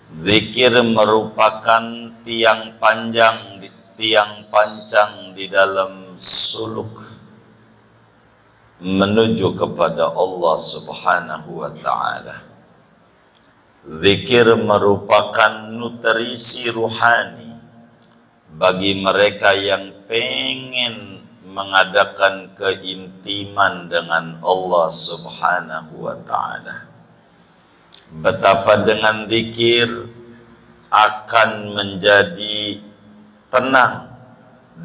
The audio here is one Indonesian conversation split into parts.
Zikir merupakan tiang pancang di dalam suluk menuju kepada Allah Subhanahu wa ta'ala. Zikir merupakan nutrisi ruhani bagi mereka yang pengen mengadakan keintiman dengan Allah Subhanahu wa ta'ala. Betapa dengan zikir akan menjadi tenang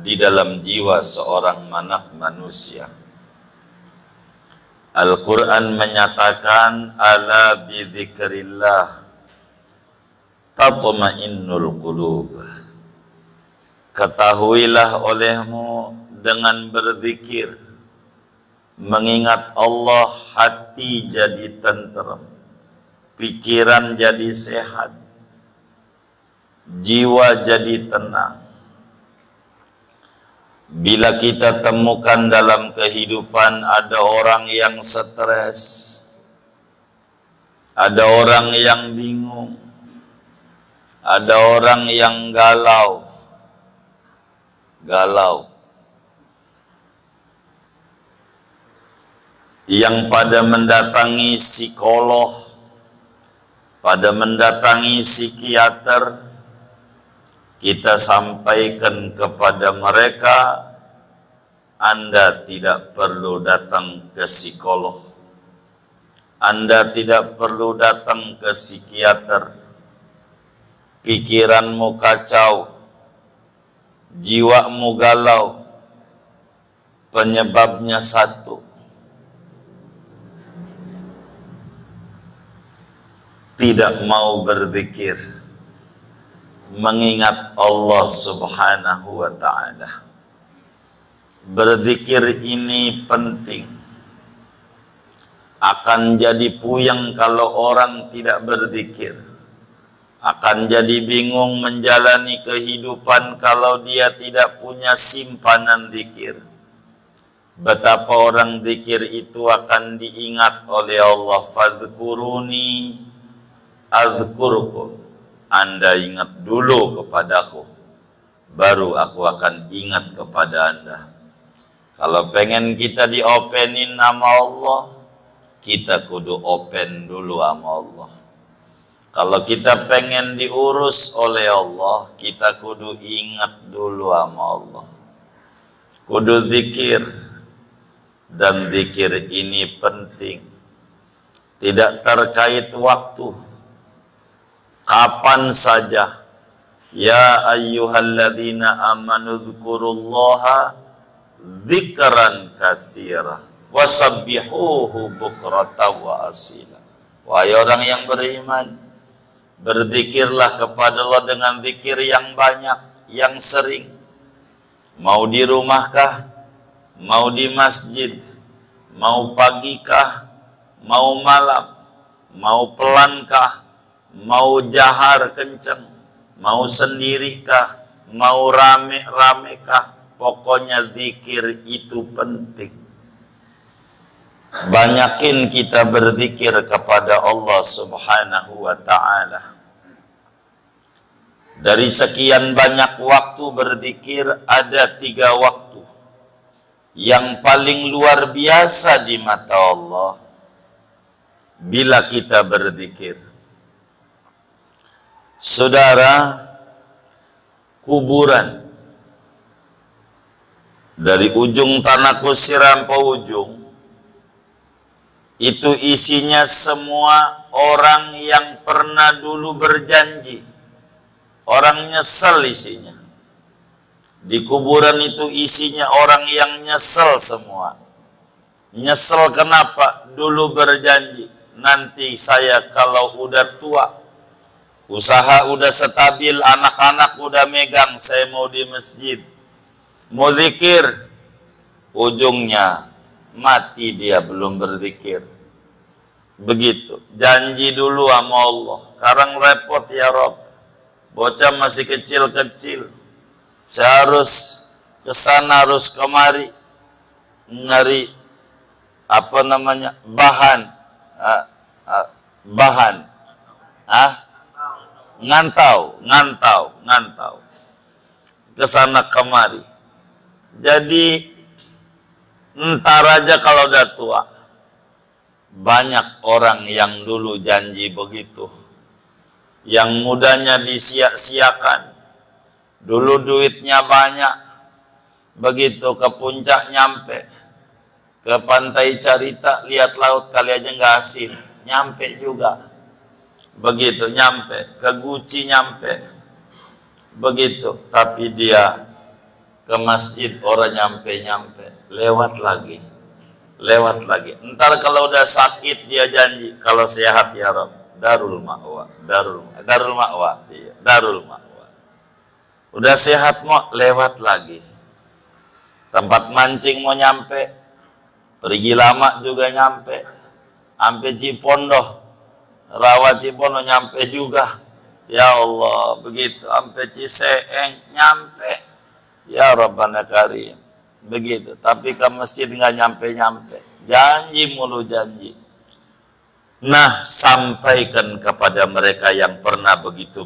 di dalam jiwa seorang manusia. Al-Quran menyatakan, ala bidzikrillah tatma'innul qulub. Ketahuilah olehmu, dengan berzikir, mengingat Allah, hati jadi tenteram, pikiran jadi sehat, jiwa jadi tenang. Bila kita temukan dalam kehidupan ada orang yang stres, ada orang yang bingung, ada orang yang galau, yang pada mendatangi psikolog, pada mendatangi psikiater, kita sampaikan kepada mereka, Anda tidak perlu datang ke psikolog, Anda tidak perlu datang ke psikiater. Pikiranmu kacau, jiwamu galau, penyebabnya satu: tidak mau berzikir, mengingat Allah Subhanahu wa ta'ala. Berzikir ini penting. Akan jadi puyeng kalau orang tidak berzikir. Akan jadi bingung menjalani kehidupan kalau dia tidak punya simpanan zikir. Betapa orang zikir itu akan diingat oleh Allah. Fadhkuruni azkurkum. Anda ingat dulu kepadaku, baru aku akan ingat kepada Anda. Kalau pengen kita diopenin nama Allah, kita kudu open dulu sama Allah. Kalau kita pengen diurus oleh Allah, kita kudu ingat dulu sama Allah. Kudu zikir. Dan zikir ini penting. Tidak terkait waktu. Kapan saja. Ya ayyuhalladzina amanu dzkurullaha dzikran katsira wasabbihuhu bukratan wa asila. Wahai orang yang beriman, berzikirlah kepada Allah dengan zikir yang banyak, yang sering. Mau di rumahkah, mau di masjid, mau pagikah, mau malam, mau pelankah, mau jahar kenceng, mau sendirikah, mau rame-ramekah, pokoknya zikir itu penting. Banyakin kita berzikir kepada Allah Subhanahu wa ta'ala. Dari sekian banyak waktu berzikir, ada 3 waktu yang paling luar biasa di mata Allah bila kita berzikir. Saudara, kuburan dari ujung tanah kusir sampai ujung itu isinya semua orang yang pernah dulu berjanji. Orang nyesel isinya. Di kuburan itu isinya orang yang nyesel semua. Nyesel kenapa? Dulu berjanji, nanti saya kalau udah tua, usaha udah stabil, anak-anak udah megang, saya mau di masjid, mau zikir. Ujungnya mati dia belum berzikir. Begitu. Janji dulu sama Allah. Sekarang repot ya Rob. Bocah masih kecil-kecil. Saya harus kesana, harus kemari. Nyari apa namanya? Bahan. ngantau kesana kemari. Jadi entar aja kalau udah tua. Banyak orang yang dulu janji begitu, yang mudanya disia-siakan. Dulu duitnya banyak, begitu ke puncak nyampe, ke pantai Carita lihat laut kali aja nggak asin, nyampe juga. Begitu nyampe ke Guci nyampe, begitu. Tapi dia ke masjid orang nyampe, lewat lagi. Entar kalau udah sakit dia janji, kalau sehat ya Rob, darul ma'wa. Iya, darul ma'wa. Udah sehat mau lewat lagi. Tempat mancing mau nyampe, pergi lama juga nyampe. Sampai Cipondoh, Rawa Cipondoh nyampe juga. Ya Allah, begitu. Sampai Ciseeng nyampe. Ya Rabbana Karim. Begitu, tapi ke masjid nggak nyampe, janji mulu janji. Nah, sampaikan kepada mereka yang pernah begitu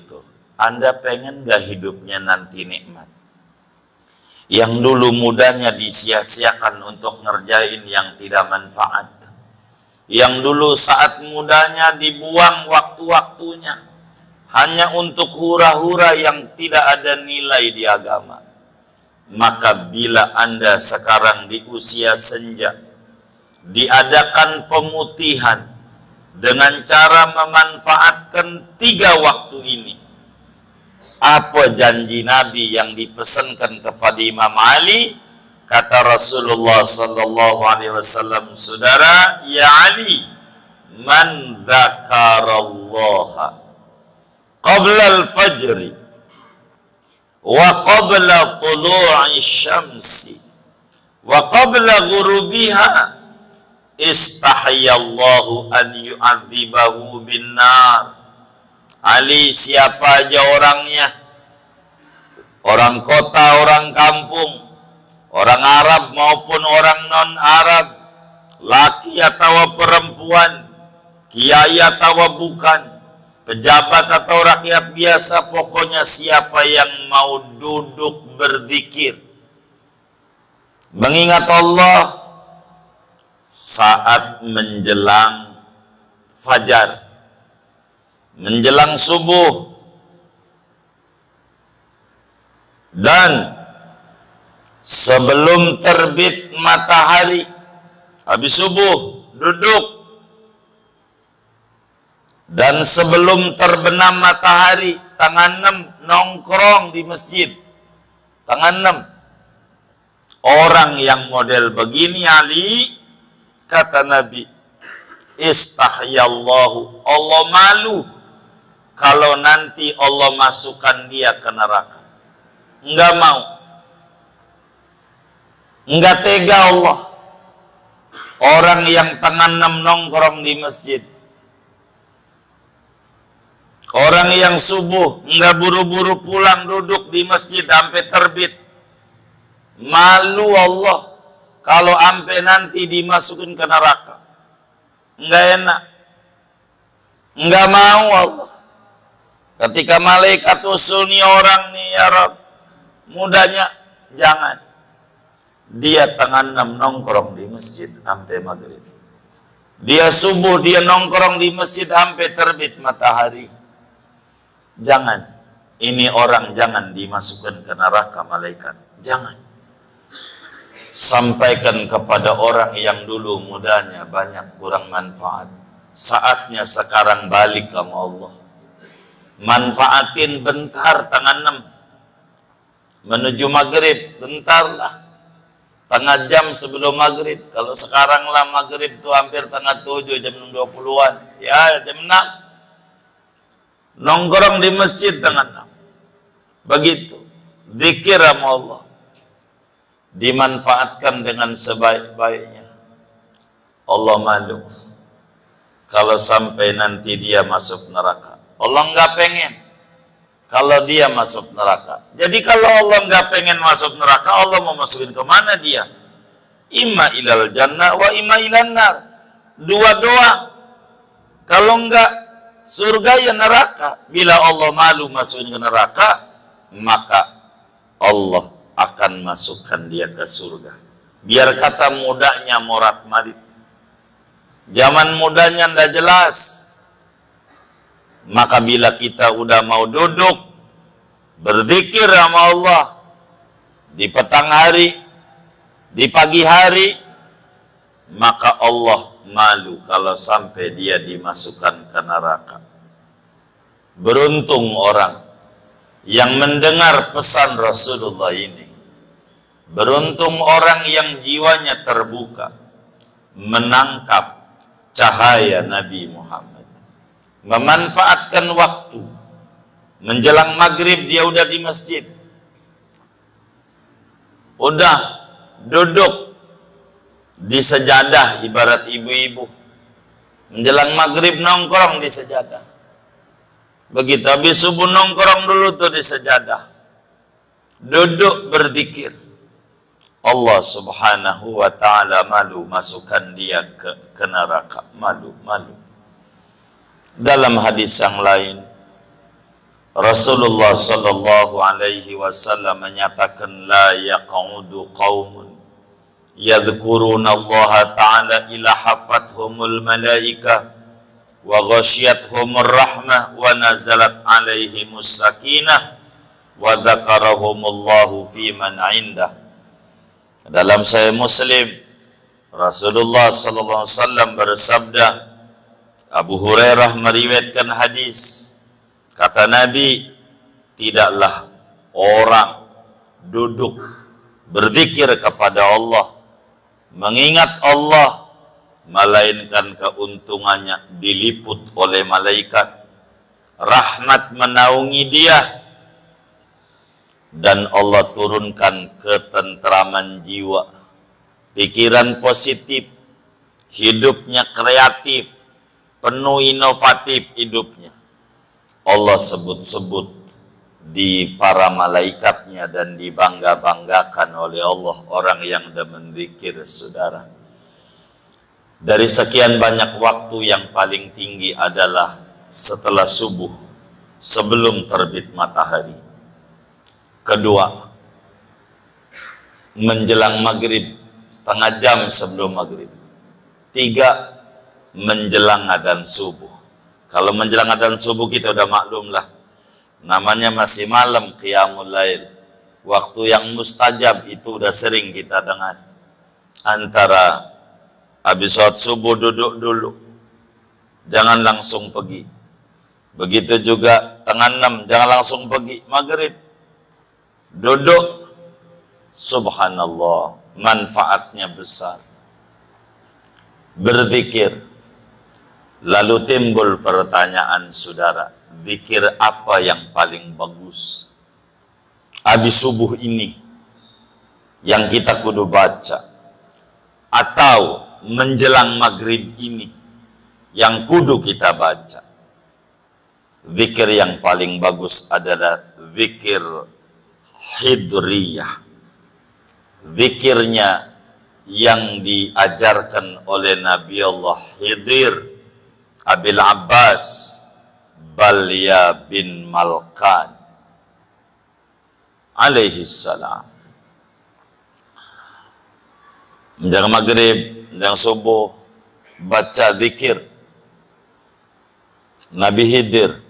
tuh, Anda pengen nggak hidupnya nanti nikmat? Yang dulu mudanya disia-siakan untuk ngerjain yang tidak manfaat, yang dulu saat mudanya dibuang waktu-waktunya hanya untuk hura-hura yang tidak ada nilai di agama. Maka bila Anda sekarang di usia senja, diadakan pemutihan dengan cara memanfaatkan 3 waktu ini, apa janji Nabi yang dipesankan kepada Imam Ali? Kata Rasulullah sallallahu alaihi wasallam, saudara, ya Ali, man dzakarallaha qabla al-fajri wa qabla tulu'i syamsi wa qabla ghurubiha istahyallahu an yu'adzibahu bin nar. Ali, siapa aja orangnya, orang kota, orang kampung, orang Arab maupun orang non-Arab, laki atau perempuan, kiai atau bukan, pejabat atau rakyat biasa, pokoknya siapa yang mau duduk berzikir, mengingat Allah saat menjelang fajar, menjelang subuh, dan sebelum terbit matahari, habis subuh duduk, dan sebelum terbenam matahari tanggal 6 nongkrong di masjid tanggal 6. Orang yang model begini, Ali, kata Nabi, istahyallahu, Allah malu kalau nanti Allah masukkan dia ke neraka. Enggak mau, enggak tega Allah. Orang yang tanggal 6 nongkrong di masjid, orang yang subuh enggak buru-buru pulang, duduk di masjid sampai terbit, malu Allah kalau sampai nanti dimasukin ke neraka. Enggak enak, enggak mau Allah. Ketika malaikat usul nih orang nih, ya Rabb, mudanya jangan. Dia tanggal 6 nongkrong di masjid sampai maghrib. Dia subuh dia nongkrong di masjid sampai terbit matahari. Jangan, ini orang jangan dimasukkan ke neraka malaikat. Jangan. Sampaikan kepada orang yang dulu mudanya banyak kurang manfaat. Saatnya sekarang balik sama Allah. Manfaatin bentar tanggal 6 menuju maghrib, bentarlah. Tengah jam sebelum maghrib. Kalau sekarang lah maghrib itu hampir tengah 7, jam 20-an. Ya, jam 6. Nongkrong di masjid tengah 6. Begitu. Zikir sama Allah. Dimanfaatkan dengan sebaik-baiknya. Allah malu kalau sampai nanti dia masuk neraka. Allah nggak pengen kalau dia masuk neraka. Jadi kalau Allah nggak pengen masuk neraka, Allah mau masukin ke mana dia? Imma ilal jannah wa imma ilan nar. Dua doang. Kalau nggak surga ya neraka. Bila Allah malu masukin ke neraka, maka Allah akan masukkan dia ke surga. Biar kata mudanya morat marit. Zaman mudanya ndak jelas. Maka bila kita udah mau duduk berzikir sama Allah di petang hari, di pagi hari, maka Allah malu kalau sampai dia dimasukkan ke neraka. Beruntung orang yang mendengar pesan Rasulullah ini. Beruntung orang yang jiwanya terbuka menangkap cahaya Nabi Muhammad. Memanfaatkan waktu. Menjelang maghrib dia udah di masjid. Udah duduk di sejadah ibarat ibu-ibu. Menjelang maghrib nongkrong di sejadah. Begitu habis subuh nongkrong dulu tuh di sejadah. Duduk berzikir. Allah Subhanahu wa ta'ala malu masukkan dia ke neraka. Malu. Dalam hadis yang lain, Rasulullah sallallahu alaihi wasallam menyatakan, la yaq'udu qaumun yadhkuruna Allah ta'ala ila hafathumul malaikah wa ghasyiyatuhumur rahmah wa nazalat alaihimus sakinah wa dzakarahumullahu fi man 'indah. Dalam Sahih Muslim, Rasulullah sallallahu alaihi wasallam bersabda, Abu Hurairah meriwayatkan hadis, kata Nabi, tidaklah orang duduk berzikir kepada Allah, mengingat Allah, melainkan keuntungannya diliput oleh malaikat, rahmat menaungi dia, dan Allah turunkan ketentraman jiwa, pikiran positif, hidupnya kreatif, penuh inovatif hidupnya. Allah sebut-sebut di para malaikatnya dan dibangga-banggakan oleh Allah orang yang sudah menzikir, saudara. Dari sekian banyak waktu yang paling tinggi adalah setelah subuh, sebelum terbit matahari. Kedua, menjelang maghrib, setengah jam sebelum maghrib. Tiga, menjelang adzan subuh. Kalau menjelang adzan subuh kita udah maklum lah, namanya masih malam, qiyamul lail. Waktu yang mustajab itu udah sering kita dengar. Antara habis sholat subuh duduk dulu, jangan langsung pergi. Begitu juga tengah 6, jangan langsung pergi. Maghrib duduk, subhanallah, manfaatnya besar. Berzikir. Lalu timbul pertanyaan, saudara, zikir apa yang paling bagus? Habis subuh ini yang kita kudu baca, atau menjelang maghrib ini yang kudu kita baca? Zikir yang paling bagus adalah zikir hidriyah. Zikirnya yang diajarkan oleh Nabi Allah Khidir Abil Abbas Balya bin Malkan alaihi salam. Menjelang maghrib, menjelang subuh, baca zikir Nabi Khidir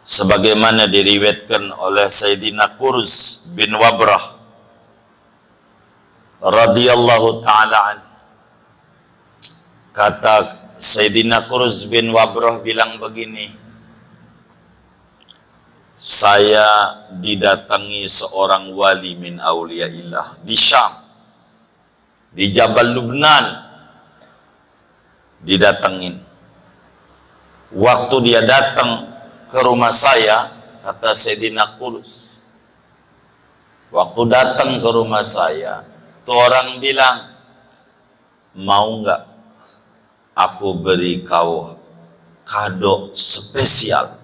sebagaimana diriwayatkan oleh Sayyidina Kurz bin Wabrah radhiyallahu ta'ala an. Kata Sayyidina Kurz bin Wabrah bilang begini, saya didatangi seorang wali min auliyaillah di Syam, di Jabal Lubnan, didatengin. Waktu dia datang ke rumah saya, kata Sayyidina Kurz, waktu datang ke rumah saya, tuh orang bilang, mau nggak aku beri kau kado spesial,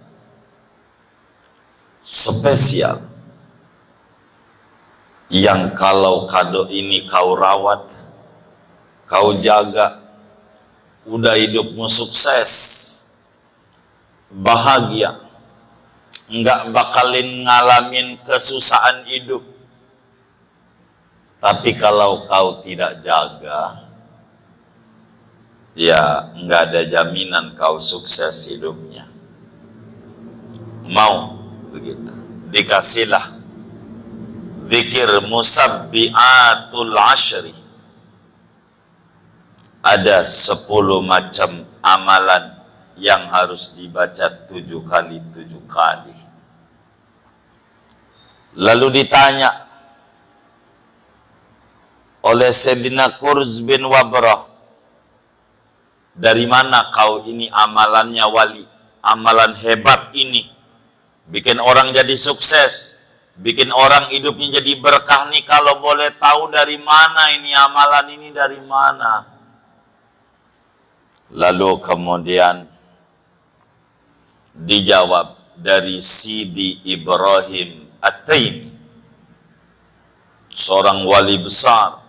yang kalau kado ini kau rawat, kau jaga, udah hidupmu sukses. bahagia, nggak bakalin ngalamin kesusahan hidup. Tapi kalau kau tidak jaga, ya nggak ada jaminan kau sukses hidupnya. Mau begitu, dikasihlah zikir musabbiatul ashri. Ada 10 macam amalan yang harus dibaca 7 kali 7 kali. Lalu ditanya oleh Sayyidina Kurz bin Wabrah, dari mana kau ini amalannya wali, amalan hebat ini, bikin orang jadi sukses, bikin orang hidupnya jadi berkah nih, kalau boleh tahu dari mana ini amalan ini, dari mana? Lalu kemudian dijawab dari Sidi Ibrahim At-Taimi, seorang wali besar.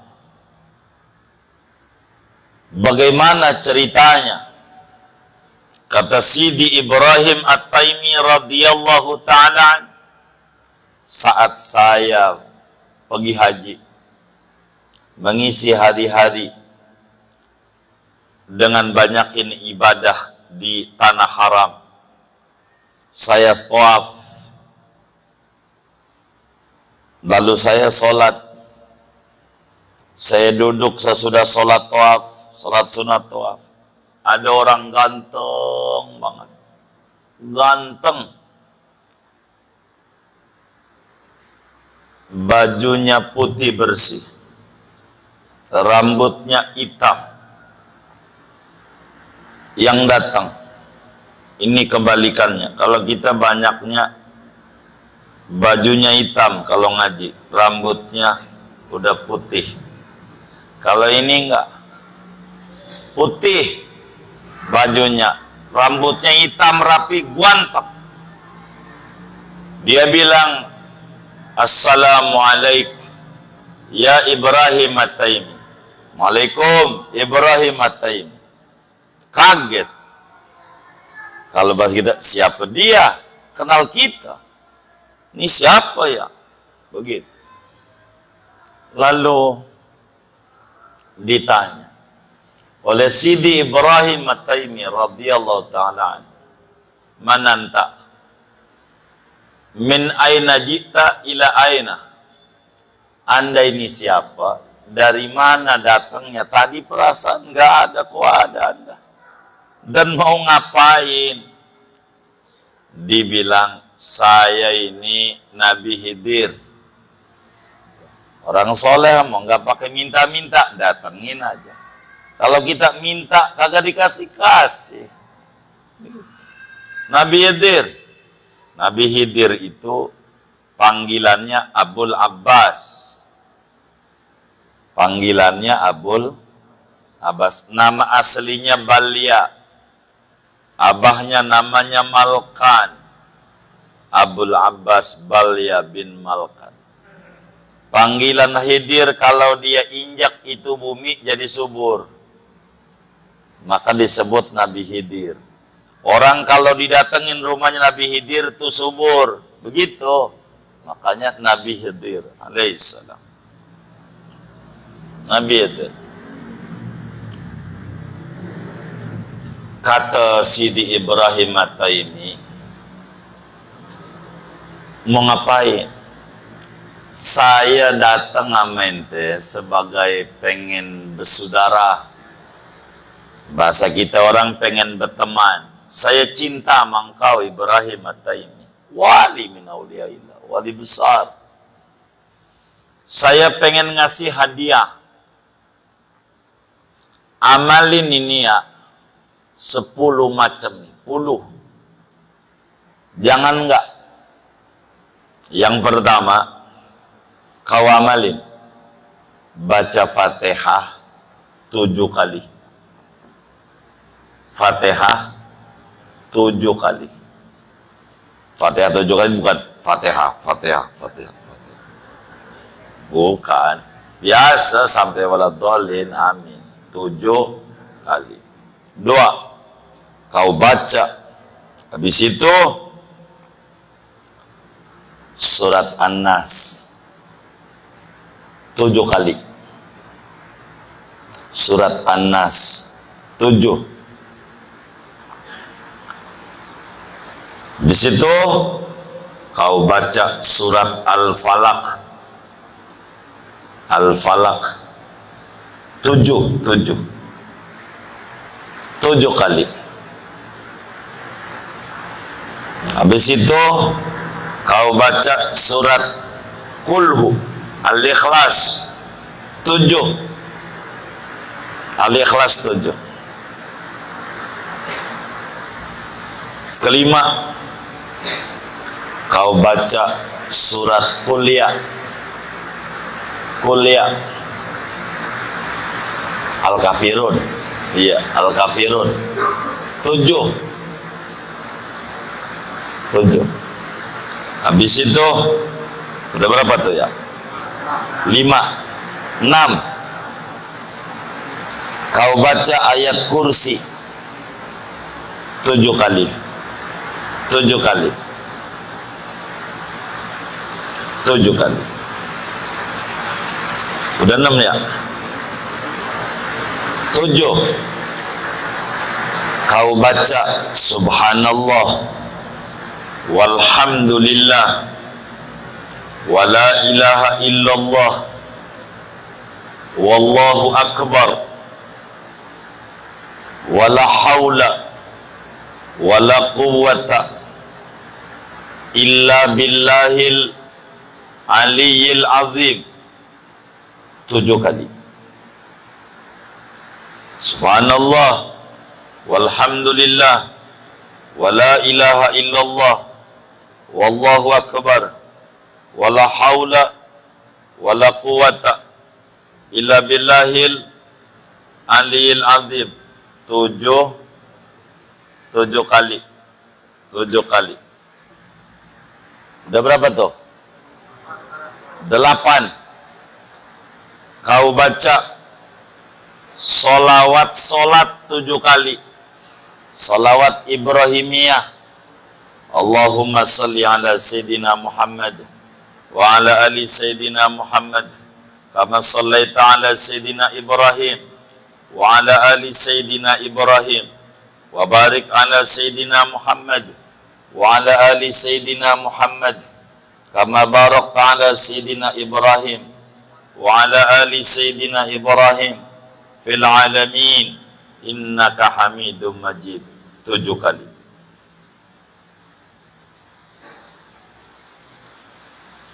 Bagaimana ceritanya? Kata Sidi Ibrahim At-Taimi radhiyallahu ta'ala, saat saya pergi haji, mengisi hari-hari dengan banyakin ibadah di tanah haram, saya tawaf, lalu saya sholat, saya duduk sesudah sholat tawaf, sholat sunat tawaf, ada orang ganteng banget, ganteng, bajunya putih bersih, rambutnya hitam. Yang datang ini kebalikannya. Kalau kita banyaknya bajunya hitam kalau ngaji, rambutnya udah putih. Kalau ini enggak, putih bajunya, rambutnya hitam rapi, ganteng. Dia bilang, assalamualaikum ya Ibrahim At-Taimi. Waalaikum Ibrahim At-Taimi. Kaget. Kalau bahasa kita, siapa dia? Kenal kita. Ini siapa ya? Begitu. Lalu ditanya oleh Sidi Ibrahim At-Taimi radhiyallahu ta'ala, man anta? Min aina jita ila aina? Anda ini siapa? Dari mana datangnya? Tadi perasaan nggak ada, kok ada Anda? Dan mau ngapain? Dibilang, saya ini Nabi Khidir. Orang soleh mau nggak pakai minta-minta, datengin aja. Kalau kita minta kagak dikasih-kasih. Nabi Khidir. Nabi Khidir itu panggilannya Abul Abbas. Panggilannya Abul Abbas. Nama aslinya Balya. Abahnya namanya Malkan. Abul Abbas Balya bin Malkan. Panggilan Khidir kalau dia injak itu bumi jadi subur, maka disebut Nabi Khidir. Orang kalau didatengin rumahnya Nabi Khidir itu subur, begitu. Makanya Nabi Khidir alaihissalam. Nabi Khidir. Kata Sidi Ibrahim At-Taimi, mau ngapain? Saya datang sama ente sebagai pengen bersaudara. Bahasa kita orang pengen berteman. Saya cinta sama engkau Ibrahim At-Taimi, wali min auliyaillah, wali besar. Saya pengen ngasih hadiah. Amalin ini ya 10 macam, 10. Jangan enggak. Yang pertama, kau amalin baca Fatihah 7 kali. Fatihah 7 kali. Fatihah 7 kali bukan Fatihah. Bukan. Biasa sampai waladhdallin, amin. 7 kali. 2, kau baca Habis itu surat An-Nas 7 kali. Surat An-Nas 7. Di situ kau baca surat Al-Falaq. Al-Falaq 7 kali. Habis itu kau baca surat Qulhu Al-Ikhlas 7. Al-Ikhlas 7. Kelima, kau baca surat Qul-Ya. Al-Kafirun. Iya, Al-Kafirun 7. Habis itu udah berapa tuh ya? 5. 6, kau baca ayat kursi 7 kali. Udah 6 ya? 7, kau baca subhanallah walhamdulillah wala ilaha illallah wallahu akbar wala haula wala quwwata illa billahil aliyyil azim 7 kali. Subhanallah walhamdulillah wala ilaha illallah wallahu akbar wala haula wala quwwata illa billahil aliyyil azim 7 kali. Udah berapa tuh? 8, kau baca solat 7 kali. Salawat Ibrahimiyah. Allahumma salli ala Sayyidina Muhammad wa ala ali Sayyidina Muhammad kama sallaita ala Sayyidina Ibrahim wa ala ali Sayyidina Ibrahim wa barik ala Sayyidina Muhammad wa ala ali Sayyidina Muhammad kama barakta ala Sayyidina Ibrahim wa ala ali Sayyidina Ibrahim fil alamin innaka Hamidum Majid 7 kali.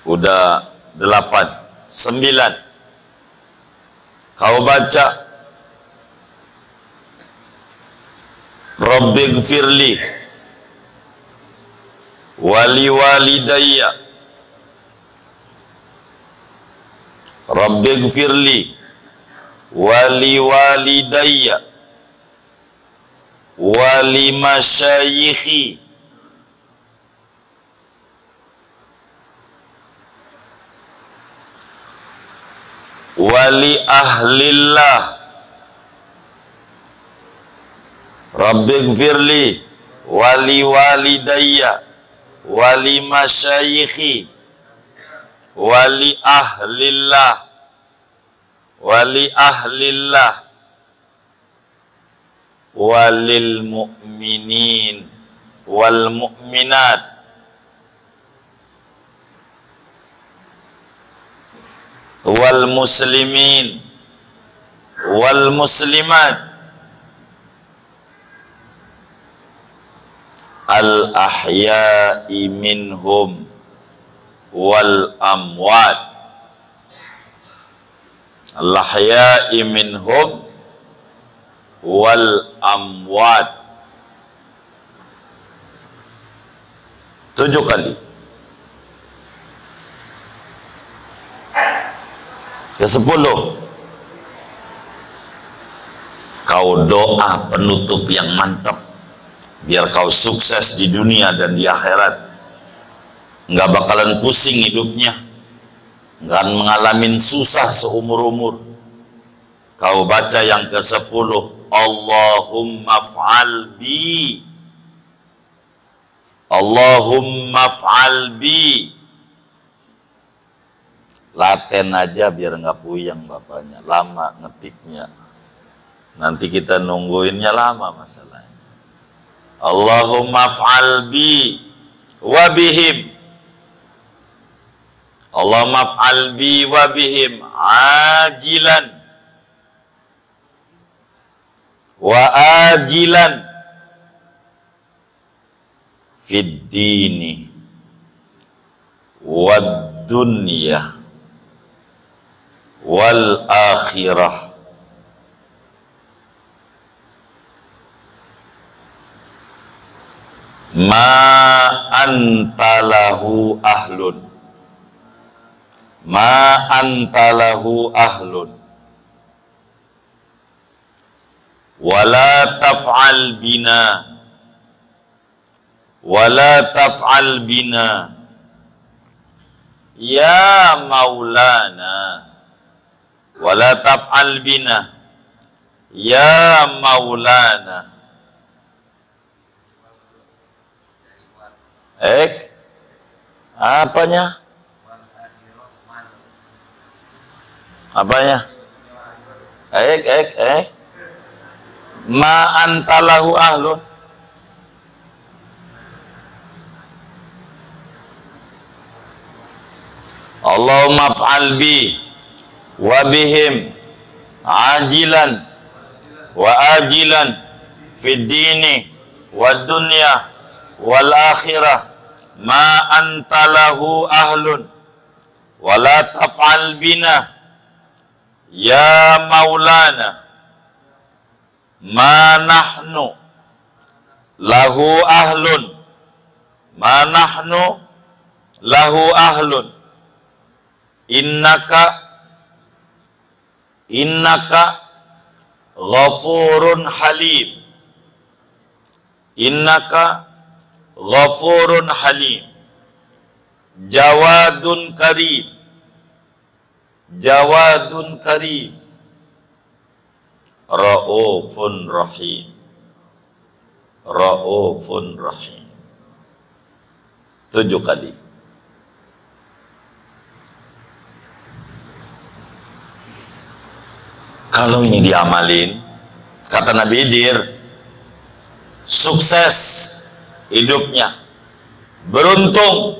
Udah 8. 9, kau baca Rabbighfirli wali walidayya. Rabbighfirli wali walidayya wali masyayikhi wali ahlillah. Rabbighfirli wali walidayya wali masyayikhi wali ahlillah walil mu'minin wal mu'minat wal muslimin wal muslimat al ahya'i minhum wal amwat. Al ahya'i minhum wal amwat 7 kali. Ke-10, kau doa penutup yang mantap biar kau sukses di dunia dan di akhirat, nggak bakalan pusing hidupnya, nggak mengalami susah seumur-umur. Kau baca yang ke-10, Allahumma fa'al bi Allahumma fa'al bi. Laten aja biar nggak puyeng bapaknya, lama ngetiknya. Nanti kita nungguinnya lama masalahnya. Allahumma fa'al bi wa bihim. Allahumma fa'al bi wa bihim ajilan wa ajilan fid dini wad dunya wal akhirah. Ma antalahu ahlun, ma antalahu ahlun, wala taf'al bina, wala taf'al bina ya maulana, wala taf'al bina ya maulana. Apanya? Apanya? Ma antalahu ahlun. Allahumma fa'al bi wa bihim ajilan wa ajilan fid dini wad dunya wal akhirah ma antalahu ahlun wala taf'al bina ya maulana ma nahnu lahu ahlun, ma nahnu lahu ahlun, innaka ghafurun halim, innaka ghafurun halim, jawadun karim, jawadun karim, raufun rahim, raufun rahim. 7 kali. Kalau ini diamalin, kata Nabi Khidir, sukses hidupnya, beruntung,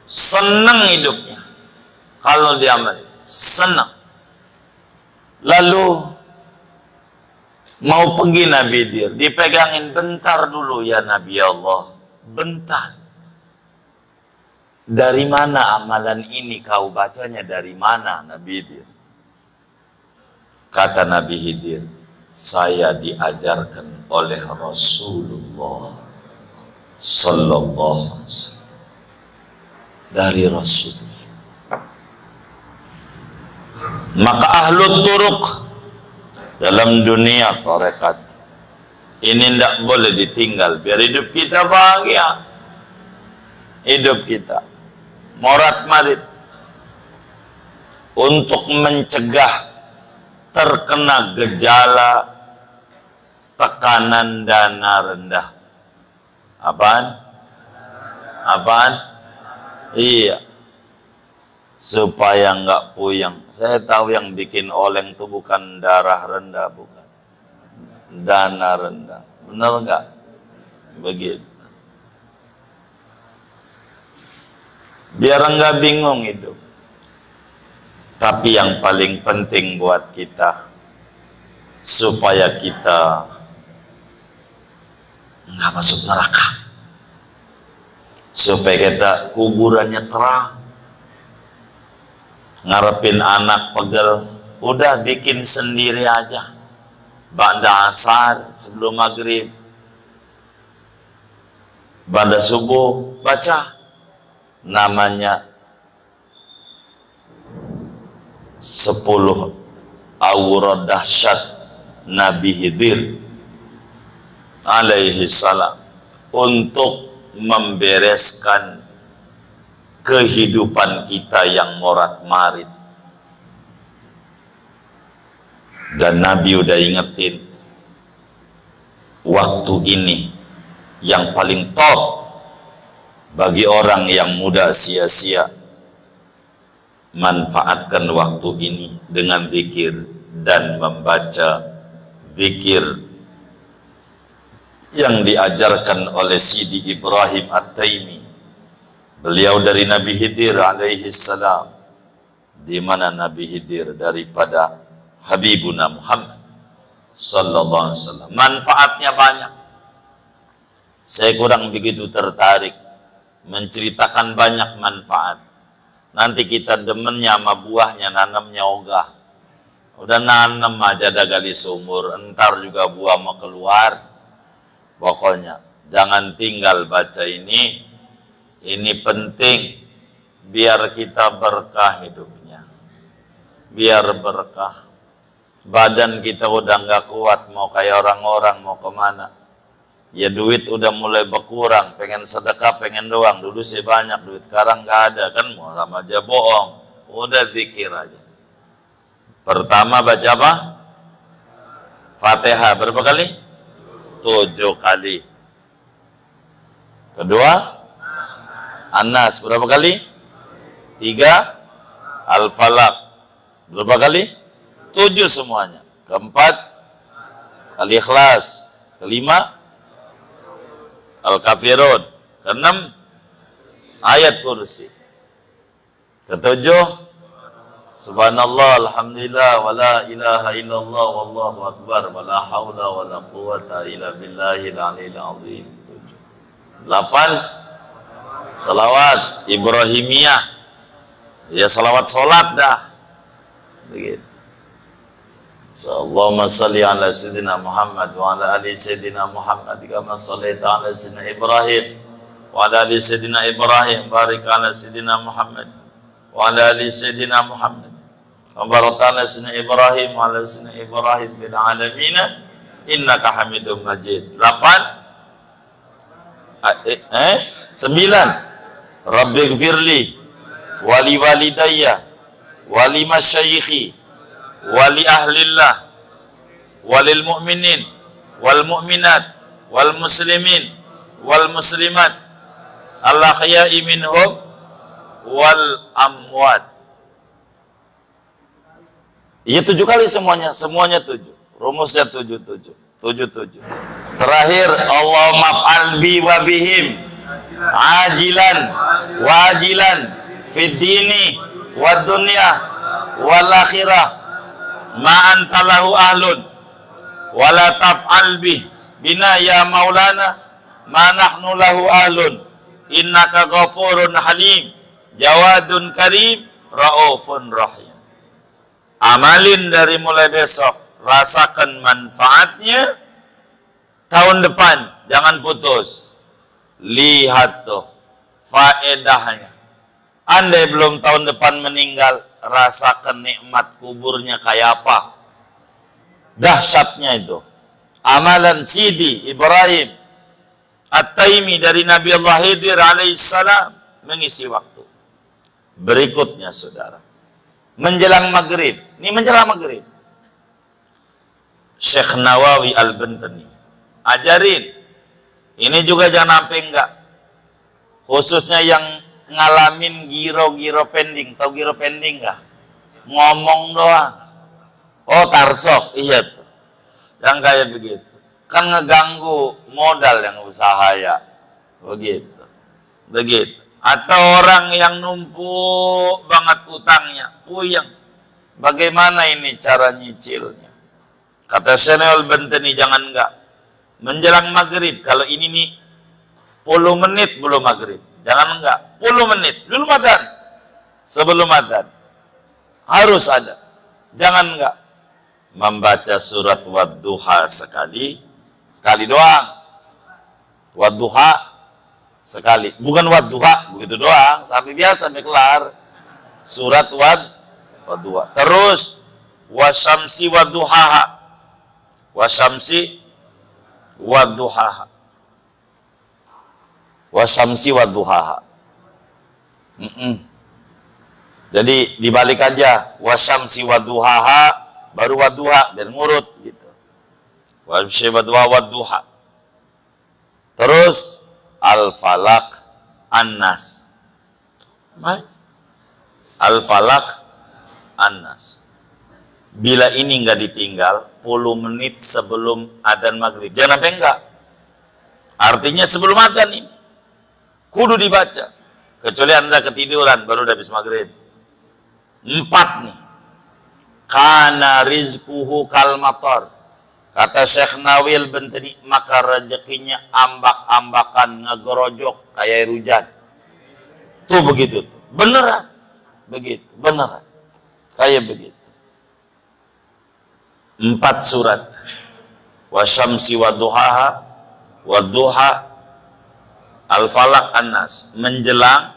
senang hidupnya. Kalau diamalin, senang. Lalu mau pergi Nabi Khidir, dipegangin, bentar dulu ya Nabi Allah, bentar. Dari mana amalan ini kau bacanya, dari mana Nabi Khidir? Kata Nabi Khidir, saya diajarkan oleh Rasulullah sallallahu alaihi wasallam, dari Rasul. Maka ahlu turuk dalam dunia tarekat ini tidak boleh ditinggal biar hidup kita bahagia, hidup kita morat marit, untuk mencegah terkena gejala tekanan dana rendah. Apaan? Apaan? Iya, supaya nggak puyeng. Saya tahu yang bikin oleng itu bukan darah rendah, bukan, dana rendah. Benar nggak? Begitu. Biar nggak bingung hidup. Tapi yang paling penting buat kita, supaya kita nggak masuk neraka, supaya kita kuburannya terang. Ngarepin anak pegel, udah bikin sendiri aja. Ba'da asar, sebelum maghrib, ba'da subuh, baca namanya 10 aurat dahsyat Nabi Khidir alaihi salam untuk membereskan kehidupan kita yang morat-marit. Dan Nabi udah ingetin, waktu ini yang paling top Bagi orang yang muda sia-sia, manfaatkan waktu ini dengan zikir dan membaca zikir yang diajarkan oleh Sidi Ibrahim At-Taimi. Beliau dari Nabi Khidir alaihi salam, di mana Nabi Khidir daripada Habibuna Muhammad sallallahu alaihi wasallam. Manfaatnya banyak. Saya kurang begitu tertarik menceritakan banyak manfaat. Nanti kita demennya sama buahnya, nanamnya ogah. Udah nanam aja dah gali sumur, entar juga buah mau keluar. Pokoknya jangan tinggal baca ini. Ini penting biar kita berkah hidupnya, biar berkah. Badan kita udah nggak kuat, mau kayak orang-orang mau kemana? Ya duit udah mulai berkurang, pengen sedekah pengen doang. Dulu sih banyak duit, sekarang nggak ada kan, mau sama aja bohong. Udah zikir aja. Pertama baca apa? Fatihah berapa kali? 7 kali. Kedua An-Nas berapa kali? 3 Al-Falaq berapa kali? 7 semuanya. Keempat Al-Ikhlas. Kelima Al-Kafirun. Keenam ayat kursi. Ketujuh Subhanallah alhamdulillah wa la ilaha illallah wallahu akbar wa la haula wa la quwata illa billahil aliyil azim. 8 salawat Ibrahimiyah, ya salawat solat dah begitu. Allahumma salli ala sayyidina Muhammad wa ala ali sayyidina Muhammad kama sallaita ala sayyidina Ibrahim wa ala ali sayyidina Ibrahim, barik ala sayyidina Muhammad wa ala ali sayyidina Muhammad wa barik ala sayyidina Ibrahim wa ala sayyidina Ibrahim fil alamin innaka Hamidum Majid. 9 Rabbighfirli wali walidayya wali masyayikhi wali ahlillah walil mu'minin wal mu'minat wal muslimin wal muslimat al-ahya'i minhum wal amwat. Iya 7 kali semuanya 7. Rumusnya 7. Terakhir Allahumma fa'al bi wa bihim ajilan wajilan fid dini wad dunya wal akhirah ma anta lahu ahlun wala taf'al bina ya maulana ma nahnu lahu ahlun innaka ghafurun halim jawadun karim raufun rahim. Amalin dari mulai besok, rasakan manfaatnya. Tahun depan jangan putus. Lihat tuh faedahnya. Andai belum tahun depan meninggal, rasakan nikmat kuburnya kayak apa. Dahsyatnya itu. Amalan Sidi Ibrahim At-Taimi dari Nabi Allah Khidir alaihissalam mengisi waktu. Berikutnya saudara, menjelang maghrib. Ini menjelang maghrib, Syekh Nawawi Al-Bantani ajarin. Ini juga jangan sampai enggak. Khususnya yang ngalamin giro-giro pending. Tahu giro pending enggak? Ngomong doang. Oh tarsok, iya tuh. Yang kayak begitu. Kan ngeganggu modal yang usaha ya. Begitu. Atau orang yang numpuk banget utangnya. Puyeng. Bagaimana ini cara nyicilnya? Kata Syekh Al-Bantani jangan enggak. Menjelang maghrib, kalau ini nih 10 menit belum maghrib, jangan enggak 10 menit belum adzan, sebelum adzan harus ada. Jangan enggak membaca surat Wadduha sekali doang. Wadduha sekali, bukan Wadduha begitu doang sampai biasa sampai kelar surat Wadduha. Terus wasyamsi wadduhaha, wasyamsi wadduhaha, wasyamsi wadduhaha. Jadi dibalik aja, wasyamsi wadduhaha baru wadduha dan ngurut gitu. Wasyamsi wadduha wadduha. Terus al-falaq An-Nas. Al-Falaq, An-Nas. Bila ini nggak ditinggal 10 menit sebelum adzan maghrib, jangan sampai enggak. Artinya sebelum adzan ini kudu dibaca. Kecuali Anda ketiduran baru udah habis maghrib. 4 nih. Kana rizquhu kal matar. Kata Syekh Nawil Benteni, maka rezekinya ambak-ambakan, ngegerojok kayak air hujan. Tuh begitu tuh. Beneran. Begitu, beneran. Kayak begitu. 4 surat. Wasyamsi waduhaha, waduha, Al-Falaq, An-Nas, menjelang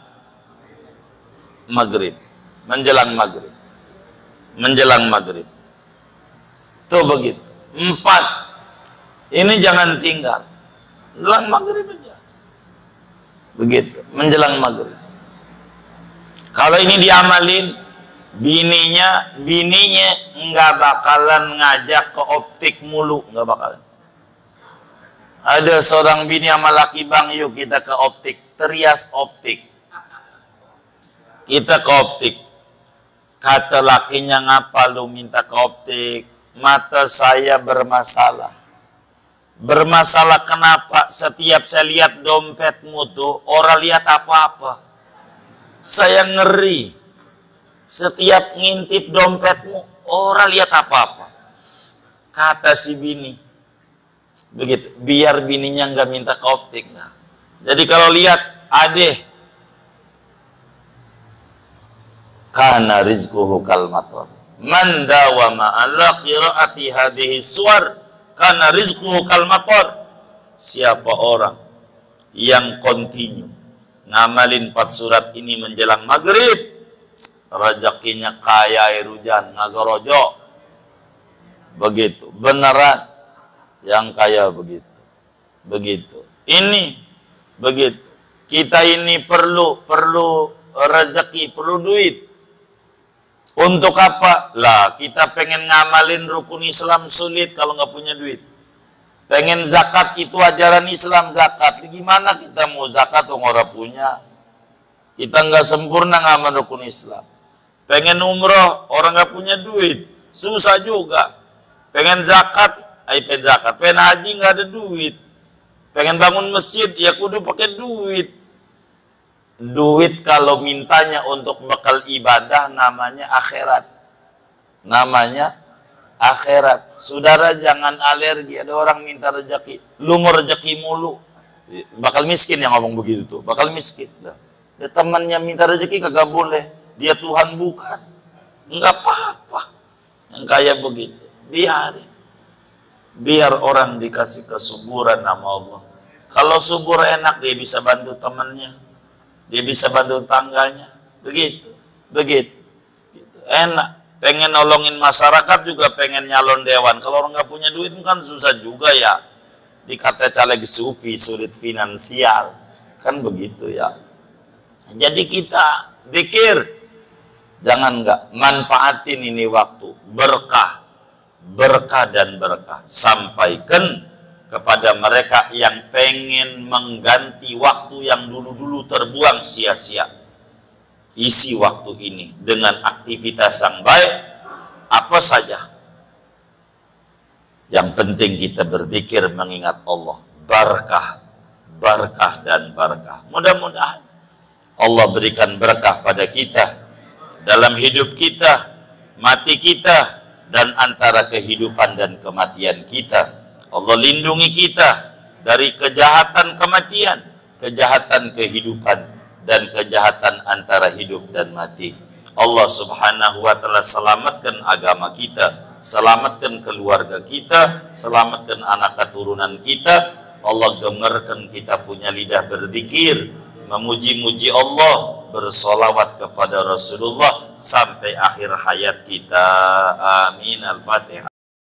maghrib. Menjelang maghrib. Menjelang maghrib. Tuh begitu. 4. Ini jangan tinggal. Menjelang maghrib aja. Begitu. Menjelang maghrib. Kalau ini diamalin, bininya nggak bakalan ngajak ke optik mulu, nggak bakalan. Ada seorang bini sama laki, bang, yuk kita ke optik. Terias optik. Kita ke optik. Kata lakinya, ngapa lu minta ke optik? Mata saya bermasalah. Bermasalah kenapa? Setiap saya lihat dompetmu tuh, orang lihat apa-apa. Saya ngeri. Setiap ngintip dompetmu, orang lihat apa-apa. Kata si bini. Begitu. Biar bininya nggak minta ke optik. Nah. Jadi kalau lihat, adeh. Kana rizquhu kal matar. Man dawama ala qiraati hadhihi suwar kana rizquhu kal matar. Siapa orang yang kontinu ngamalin 4 surat ini menjelang maghrib, rezekinya kaya air hujan, ngagerojok. Begitu, beneran yang kaya begitu. Begitu. Ini begitu. Kita ini perlu rezeki, perlu duit. Untuk apa? Lah, kita pengen ngamalin rukun Islam sulit kalau nggak punya duit. Pengen zakat, itu ajaran Islam zakat. Gimana kita mau zakat kalau nggak punya? Kita nggak sempurna ngamal rukun Islam. Pengen umroh, orang nggak punya duit, susah juga. Pengen zakat, pengen zakat. Pengen haji nggak ada duit. Pengen bangun masjid, ya kudu pakai duit. Duit kalau mintanya untuk bekal ibadah namanya akhirat. Namanya akhirat. Saudara jangan alergi. Ada orang minta rezeki, lu mau rezeki mulu. Bakal miskin yang ngomong begitu tuh. Bakal miskin. Dia temannya minta rezeki kagak boleh. Dia Tuhan bukan. Enggak apa-apa. Yang kayak begitu. Biarin. Biar orang dikasih kesuburan sama Allah. Kalau subur enak, dia bisa bantu temannya. Dia bisa bantu tangganya. Begitu. Begitu. Gitu. Enak. Pengen nolongin masyarakat juga pengen nyalon dewan. Kalau orang nggak punya duit kan susah juga ya. Dikata caleg sufi, sulit finansial. Kan begitu ya. Jadi kita pikir. Jangan nggak. Manfaatin ini waktu. Berkah. Berkah dan berkah. Sampaikan kepada mereka yang pengen mengganti waktu yang dulu-dulu terbuang sia-sia. Isi waktu ini dengan aktivitas yang baik, apa saja. Yang penting kita berzikir mengingat Allah. Barakah, barakah dan barakah. Mudah-mudahan Allah berikan berkah pada kita dalam hidup kita, mati kita, dan antara kehidupan dan kematian kita. Allah lindungi kita dari kejahatan kematian, kejahatan kehidupan, dan kejahatan antara hidup dan mati. Allah subhanahu wa ta'ala selamatkan agama kita, selamatkan keluarga kita, selamatkan anak keturunan kita. Allah gemarkan kita punya lidah berzikir, memuji-muji Allah, bersolawat kepada Rasulullah sampai akhir hayat kita. Amin. Al-Fatihah.